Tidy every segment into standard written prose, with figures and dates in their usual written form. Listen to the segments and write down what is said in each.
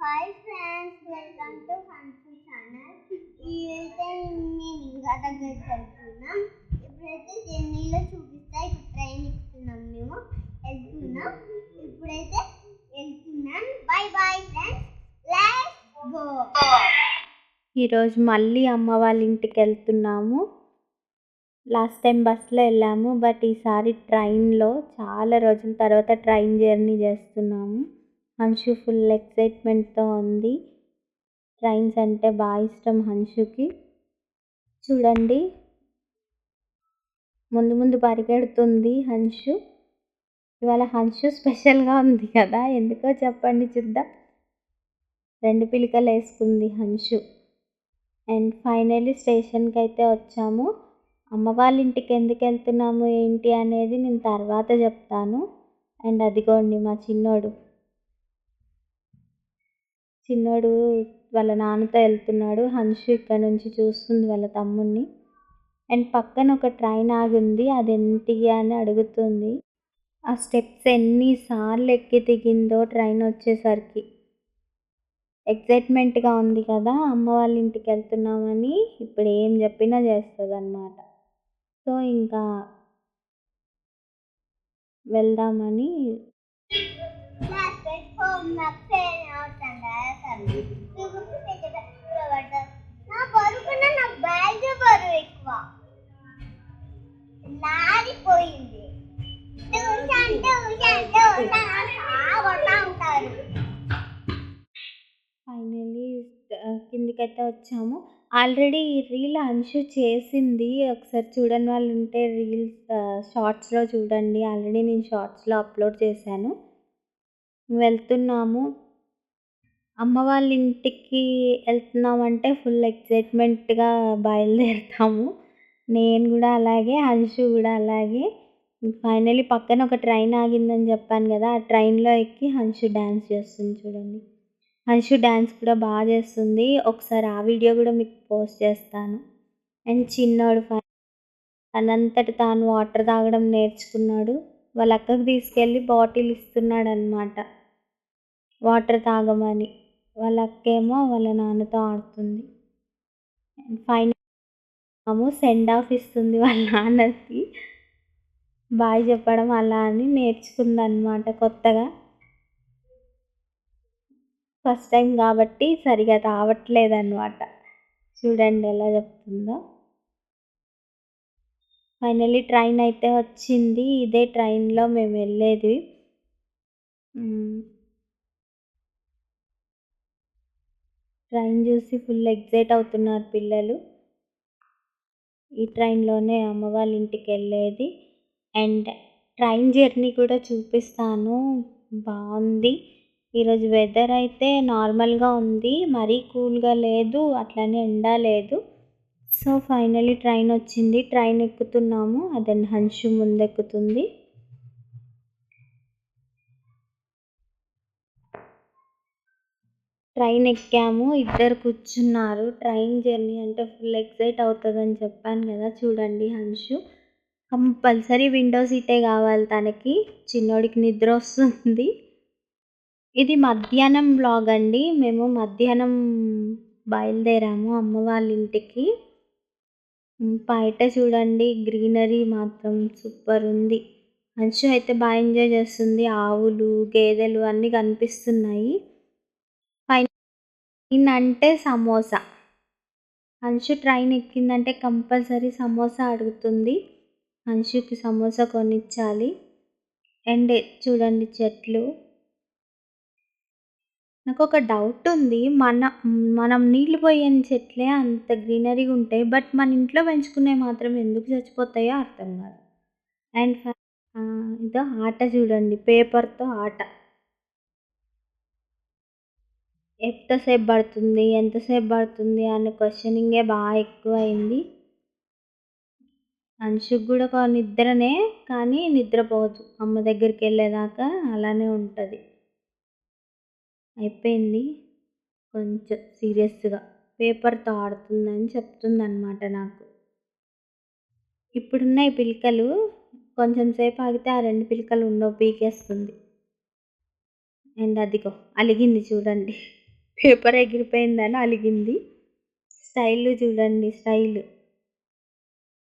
Hi friends, welcome to హన్సీ channel. ఈరోజైతే మేము ఇంకా దగ్గరికి వెళ్తున్నాం. ఇప్పుడైతే జర్నీలో చూపిస్తా. ఇప్పుడు ట్రైన్ ఎక్కుతున్నాం, మేము వెళ్తున్నాం. ఇప్పుడైతే వెళ్తున్నాం. By bye friends, let's go. ఈరోజు మళ్ళీ అమ్మ వాళ్ళ ఇంటికి వెళ్తున్నాము. లాస్ట్ టైం బస్సులో వెళ్ళాము, బట్ ఈసారి ట్రైన్లో చాలా రోజుల తర్వాత ట్రైన్ జర్నీ చేస్తున్నాము. హన్షు ఫుల్ ఎక్సైట్మెంట్తో ఉంది. ట్రైన్స్ అంటే బాగా ఇష్టం హన్షుకి. చూడండి, ముందు ముందు పరిగెడుతుంది హన్షు. ఇవాళ హన్షు స్పెషల్గా ఉంది కదా, ఎందుకో చెప్పండి చూద్దాం. 2 పిలకలు వేసుకుంది హన్షు. అండ్ ఫైనల్లీ స్టేషన్కి అయితే వచ్చాము. అమ్మ వాళ్ళ ఇంటికి ఎందుకు వెళ్తున్నాము ఏంటి అనేది నేను తర్వాత చెప్తాను. అండ్ అదిగోండి మా చిన్నోడు వాళ్ళ నాన్నతో వెళ్తున్నాడు. హన్షు ఇక్కడ నుంచి చూస్తుంది వాళ్ళ తమ్ముడిని. అండ్ పక్కన ఒక ట్రైన్ ఆగింది, అది ఏంటి అని అడుగుతుంది. ఆ స్టెప్స్ ఎన్నిసార్లు ఎక్కి దిగిందో ట్రైన్ వచ్చేసరికి. ఎక్సైట్మెంట్గా ఉంది కదా, అమ్మ వాళ్ళ ఇంటికి వెళ్తున్నామని. ఇప్పుడు ఏం చెప్పినా చేస్తుంది అన్నమాట. సో ఇంకా వెళ్దామని. ఫైనల్లీ కిందికైతే వచ్చాము. ఆల్రెడీ ఈ రీల్ హన్షు చేసింది, ఒకసారి చూడని వాళ్ళు ఉంటే రీల్స్ షార్ట్స్లో చూడండి. ఆల్రెడీ నేను షార్ట్స్లో అప్లోడ్ చేశాను. వెళ్తున్నాము. అమ్మ వాళ్ళ ఇంటికి వెళ్తున్నామంటే ఫుల్ ఎక్సైట్మెంట్గా బయలుదేరుతాము. నేను కూడా అలాగే, హన్షు కూడా అలాగే. ఫైనల్లీ పక్కన ఒక ట్రైన్ ఆగిందని చెప్పాను కదా, ఆ ట్రైన్లో ఎక్కి హన్షు డ్యాన్స్ చేస్తుంది చూడండి. హన్షు డ్యాన్స్ కూడా బాగా చేస్తుంది. ఒకసారి ఆ వీడియో కూడా మీకు పోస్ట్ చేస్తాను. అండ్ చిన్నోడు తనంతట తాను వాటర్ తాగడం నేర్చుకున్నాడు. వాళ్ళ అక్కకి తీసుకెళ్ళి బాటిల్ ఇస్తున్నాడు అనమాట వాటర్ తాగమని. వాళ్ళ అక్కేమో వాళ్ళ నాన్నతో ఆడుతుంది. అండ్ ఫైనల్ సెండ్ ఆఫ్ ఇస్తుంది వాళ్ళ నాన్నకి. బాయ్ చెప్పడం అలా అని నేర్చుకుందనమాట కొత్తగా. ఫస్ట్ టైం కాబట్టి సరిగా రావట్లేదన్నమాట. చూడండి ఎలా చెప్తుందో. ఫైనల్లీ ట్రైన్ అయితే వచ్చింది. ఇదే ట్రైన్లో మేము వెళ్ళేది. ట్రైన్ చూసి ఫుల్ ఎక్సైట్ అవుతున్నారు పిల్లలు. ఈ ట్రైన్లోనే అమ్మ వాళ్ళ ఇంటికి వెళ్ళేది. అండ్ ట్రైన్ జర్నీ కూడా చూపిస్తాను, బాగుంది. ఈరోజు వెదర్ అయితే నార్మల్గా ఉంది, మరీ కూల్గా లేదు, అట్లనే ఎండ లేదు. సో ఫైనల్లీ ట్రైన్ వచ్చింది. ట్రైన్ ఎక్కుతున్నాము. అదండి హన్షు ముందెక్కుతుంది. ట్రైన్ ఎక్కాము, ఇద్దరు కూర్చున్నారు. ట్రైన్ జర్నీ అంటే ఫుల్ ఎక్సైట్ అవుతుందని చెప్పాను కదా. చూడండి, హన్షు కంపల్సరీ విండో సీటే కావాలి తనకి. చిన్నోడికి నిద్ర వస్తుంది. ఇది మధ్యాహ్నం వ్లాగ్ అండి. మేము మధ్యాహ్నం బయలుదేరాము అమ్మ వాళ్ళ ఇంటికి. బయట చూడండి, గ్రీనరీ మాత్రం సూపర్ ఉంది. హన్షు అయితే బాగా ఎంజాయ్ చేస్తుంది. ఆవులు, గేదెలు అన్నీ కనిపిస్తున్నాయి. ట్రైన్ అంటే సమోసా. హన్షు ట్రైన్ ఎక్కిందంటే కంపల్సరీ సమోసా అడుగుతుంది. హన్షుకి సమోసా కొనిచ్చాలి. అండ్ చూడండి చెట్లు. నాకు ఒక డౌట్ ఉంది, మనం నీళ్ళు పోయని చెట్లే అంత గ్రీనరీగా ఉంటాయి, బట్ మన ఇంట్లో పెంచుకునే మాత్రం ఎందుకు చచ్చిపోతాయో అర్థం కాదు. అండ్ ఇదో ఆట చూడండి, పేపర్తో ఆట. ఎంతసేపు పడుతుంది అనే క్వశ్చనింగే బాగా ఎక్కువ అయింది. హన్షుకి కూడా నిద్రనే, కానీ నిద్రపోదు. అమ్మ దగ్గరికి వెళ్ళేదాకా అలానే ఉంటుంది. అయిపోయింది. కొంచెం సీరియస్గా పేపర్తో ఆడుతుందని చెప్తుందన్నమాట నాకు. ఇప్పుడున్న ఈ పిలకలు కొంచెం సేపు ఆగితే ఆ 2 పిలకలు ఉండవు, పీకేస్తుంది. అండ్ అదిగో అలిగింది చూడండి. పేపర్ ఎగిరిపోయిందని అలిగింది. స్టైల్ చూడండి, స్టైల్.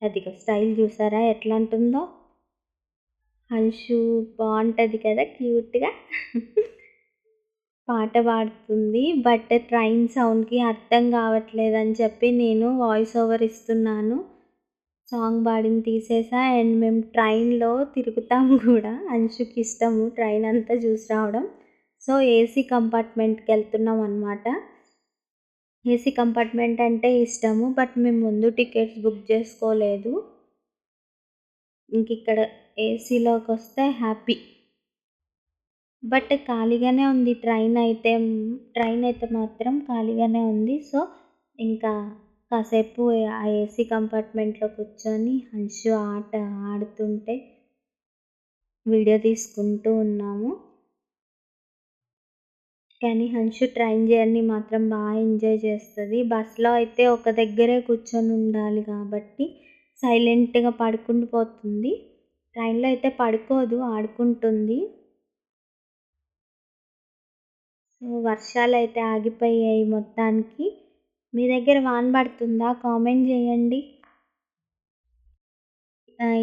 అదిగో స్టైల్ చూసారా ఎట్లా అంటుందో. హన్షు బాగుంటుంది కదా క్యూట్గా. పాట పాడుతుంది, బట్ ట్రైన్ సౌండ్కి అర్థం కావట్లేదని చెప్పి నేను వాయిస్ ఓవర్ ఇస్తున్నాను. సాంగ్ పాడింది తీసేసా. అండ్ మేము ట్రైన్లో తిరుగుతాం కూడా. హన్షుకి ఇష్టము ట్రైన్ అంతా చూసి రావడం. సో ఏసీ కంపార్ట్మెంట్కి వెళ్తున్నాం అనమాట. ఏసీ కంపార్ట్మెంట్ అంటే ఇష్టము, బట్ మేము ముందు టికెట్స్ బుక్ చేసుకోలేదు. ఇంక ఇక్కడ ఏసీలోకి వస్తే హ్యాపీ. బట్ ఖాళీగానే ఉంది ట్రైన్ అయితే మాత్రం ఖాళీగానే ఉంది. సో ఇంకా కాసేపు ఆ ఏసీ కంపార్ట్మెంట్లో కూర్చొని హన్షు ఆట ఆడుతుంటే వీడియో తీసుకుంటూ ఉన్నాము. కానీ హన్షు ట్రైన్ జర్నీ మాత్రం బాగా ఎంజాయ్ చేస్తుంది. బస్సులో అయితే ఒక దగ్గరే కూర్చొని ఉండాలి కాబట్టి సైలెంట్గా పడుకుంటూ పోతుంది. ట్రైన్లో అయితే పడుకోదు, ఆడుకుంటుంది. సో వర్షాలు అయితే ఆగిపోయాయి మొత్తానికి. మీ దగ్గర వాన పడుతుందా? కామెంట్ చేయండి.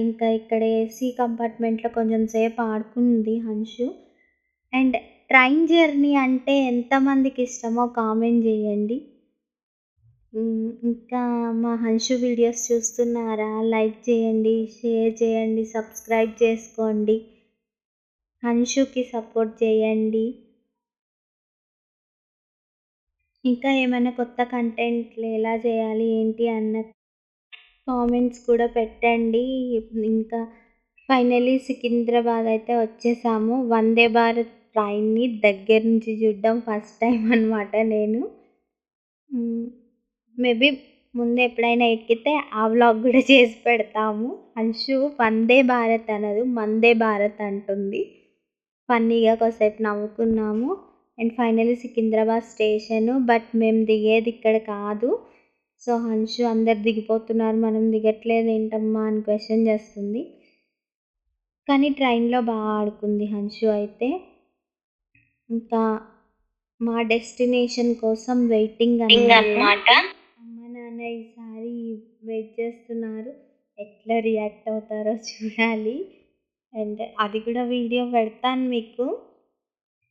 ఇంకా ఇక్కడ ఏసీ కంపార్ట్మెంట్లో కొంచెం సేపు ఆడుకుంది హన్షు. అండ్ ట్రైన్ జర్నీ అంటే ఎంతమందికి ఇష్టమో కామెంట్ చేయండి. ఇంకా మా హన్షు వీడియోస్ చూస్తున్నారా? లైక్ చేయండి, షేర్ చేయండి, సబ్స్క్రైబ్ చేసుకోండి. హన్షుకి సపోర్ట్ చేయండి. ఇంకా ఏమైనా కొత్త కంటెంట్లు ఎలా చేయాలి ఏంటి అన్న కామెంట్స్ కూడా పెట్టండి. ఇంకా ఫైనలీ సికింద్రాబాద్ అయితే వచ్చేసాము. వందే భారత్ ట్రైన్ని దగ్గర నుంచి చూడడం ఫస్ట్ టైం అనమాట నేను. మేబీ ముందు ఎప్పుడైనా ఎక్కితే ఆ వ్లాగ్ కూడా చేసి పెడతాము. హన్షు వందే భారత్ అనదు, మందే భారత్ అంటుంది. ఫన్నీగా కాసేపు నవ్వుకున్నాము. And finally Secunderabad station. But మేము దిగేది ఇక్కడ కాదు. సో హన్షు అందరు దిగిపోతున్నారు, మనం దిగట్లేదు ఏంటమ్మా అని క్వశ్చన్ చేస్తుంది. కానీ ట్రైన్లో బాగా ఆడుకుంది హన్షు అయితే. ఇంకా మా డెస్టినేషన్ కోసం వెయిటింగ్ అన్నమాట. అమ్మ నాన్న ఈసారి వెయిట్ చేస్తున్నారు, ఎట్లా రియాక్ట్ అవుతారో చూడాలి. అండ్ అది కూడా వీడియో పెడతాను మీకు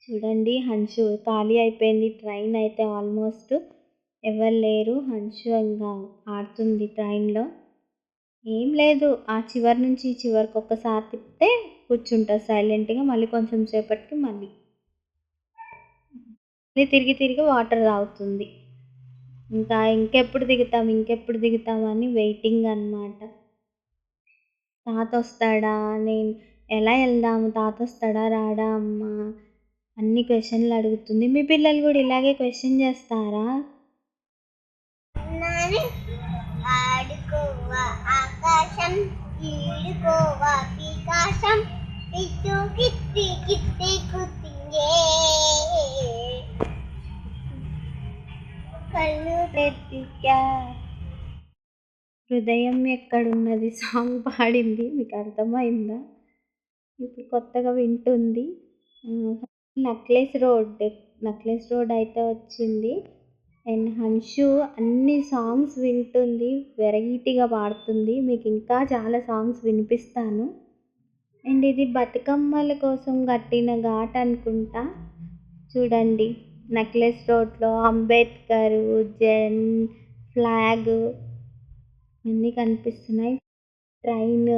చూడండి. హన్షు ఖాళీ అయిపోయింది ట్రైన్ అయితే, ఆల్మోస్ట్ ఎవరు లేరు. హన్షు ఇంకా ఆడుతుంది ట్రైన్లో. ఏం లేదు, ఆ చివరి నుంచి ఈ చివరికి ఒక్కసారి తిప్పితే కూర్చుంటుంది సైలెంట్గా. మళ్ళీ కొంచెం సేపటికి మళ్ళీ తిరిగి వాటర్ తాగుతుంది. ఇంకెప్పుడు దిగుతాం అని వెయిటింగ్ అన్నమాట. తాత వస్తాడా, నేను ఎలా వెళ్దాము, తాత వస్తాడా రాడా అమ్మ అన్ని క్వశ్చన్లు అడుగుతుంది. మీ పిల్లలు కూడా ఇలాగే క్వశ్చన్ చేస్తారా? ఆడుకోవా ఆకాశం, ఈడుకోవా వికాసం, ఇటు కిత్తి కిత్తి కుత్తింగే కళ్ళు పెద్దిగా హృదయం ఎక్కడున్నది సాంగ్ పాడింది, మీకు అర్థమైందా? ఇప్పుడు కొత్తగా వింటుంది. నక్లెస్ రోడ్ అయితే వచ్చింది. అండ్ హన్షు అన్ని సాంగ్స్ వింటుంది, వెరైటీగా పాడుతుంది. మీకు ఇంకా చాలా సాంగ్స్ వినిపిస్తాను. అండ్ ఇది బతుకమ్మల కోసం కట్టిన ఘాట్ అనుకుంటా. చూడండి, నక్లెస్ రోడ్లో అంబేద్కర్, జెన్ ఫ్లాగ్ అన్నీ కనిపిస్తున్నాయి. ట్రైన్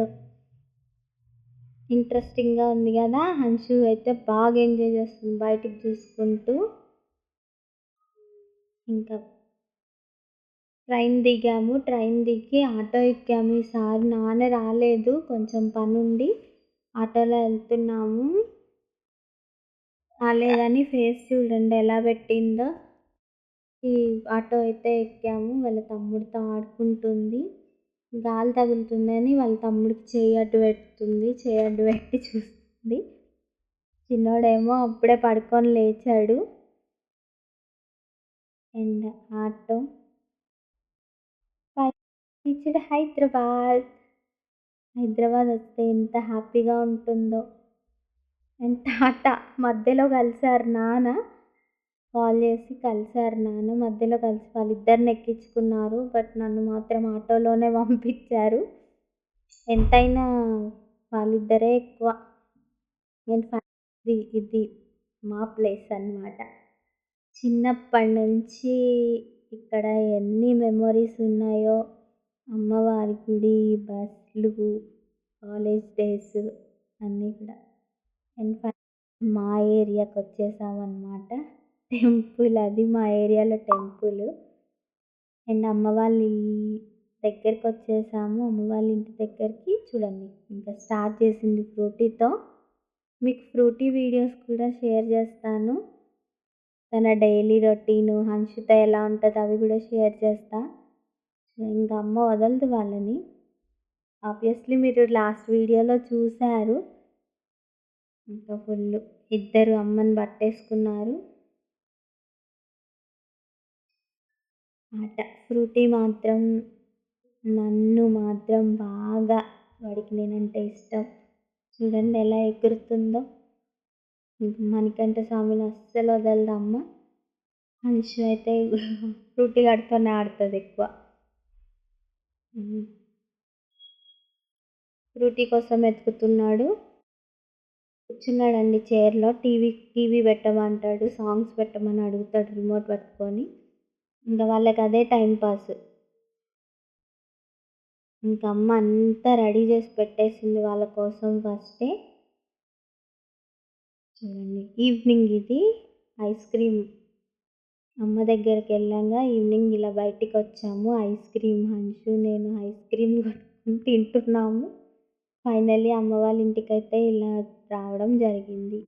ఇంట్రెస్టింగ్గా ఉంది కదా. హన్షు అయితే బాగా ఎంజాయ్ చేస్తుంది బయటికి చూసుకుంటూ. ఇంకా ట్రైన్ దిగి ఆటో ఎక్కాము. ఈసారి నాన్న రాలేదు, కొంచెం పనుండి ఆటోలో వెళ్తున్నాము. రాలేదని ఫేస్ చూడండి ఎలా పెట్టిందో. ఈ ఆటో అయితే ఎక్కాము. వాళ్ళ తమ్ముడితో ఆడుకుంటుంది. గాలి తగులుతుందని వాళ్ళ తమ్ముడికి చేయి అడ్డు పెట్టి చూస్తుంది. చిన్నోడేమో అప్పుడే పడుకొని లేచాడు. అండ్ ఆటో రీచ్డ్ హైదరాబాద్ వస్తే ఎంత హ్యాపీగా ఉంటుందో. అండ్ టాటా మధ్యలో కలిసారు నాన్న. కాల్ చేసి కలిసారు నాన్న. మధ్యలో కలిసి వాళ్ళిద్దరిని ఎక్కించుకున్నారు. బట్ నన్ను మాత్రం ఆటోలోనే పంపించారు. ఎంతైనా వాళ్ళిద్దరే ఎక్కువ. నేను ఇది మా ప్లేస్ అన్నమాట. చిన్నప్పటి నుంచి ఇక్కడ ఎన్ని మెమొరీస్ ఉన్నాయో, అమ్మవారి గుడి, బస్సులు, కాలేజ్ డేస్ అన్నీ కూడా. అండ్ మా ఏరియాకి వచ్చేసామన్నమాట. టెంపుల్ అది మా ఏరియాలో టెంపుల్. అండ్ అమ్మ వాళ్ళ దగ్గరికి వచ్చేసాము. అమ్మ వాళ్ళ ఇంటి దగ్గరికి చూడండి ఇంకా స్టార్ట్ చేసింది ఫ్రూటీతో. మీకు ఫ్రూటీ వీడియోస్ కూడా షేర్ చేస్తాను. తన డైలీ రొటీను హన్షిత ఎలా ఉంటుందో అవి కూడా షేర్ చేస్తా. ఇంకా అమ్మ వదలదు వాళ్ళని. ఆబ్వియస్లీ మీరు లాస్ట్ వీడియోలో చూశారు. ఇంకా ఫుల్ ఇద్దరు అమ్మని పట్టేసుకున్నారు. ఆట ఫ్రూటీ మాత్రం నన్ను మాత్రం బాగా వాడికి నేనంటే ఇష్టం. చూడండి ఎలా ఎగురుతుందో. మణికంఠ స్వామిని అస్సలు వదలదు అమ్మ. హన్షు అయితే ఫ్రూటీ గడితోనే ఆడుతుంది ఎక్కువ. ఫ్రూటీ కోసం వెతుకుతున్నాడు. కూర్చున్నాడండి చైర్లో. టీవీ పెట్టమంటాడు, సాంగ్స్ పెట్టమని అడుగుతాడు రిమోట్ పట్టుకొని. ఇంకా వాళ్ళకి అదే టైం పాస్. ఇంకా అమ్మ అంతా రెడీ చేసి పెట్టేసింది వాళ్ళ కోసం ఫస్టే. చూడండి ఈవినింగ్ ఇది ఐస్ క్రీమ్. అమ్మ దగ్గరికి వెళ్ళంగా ఈవినింగ్ ఇలా బయటికి వచ్చాము. ఐస్ క్రీమ్ హన్షు నేను ఐస్ క్రీమ్ కొట్టుకుని తింటున్నాము. ఫైనల్లీ అమ్మ వాళ్ళ ఇంటికైతే ఇలా రావడం జరిగింది.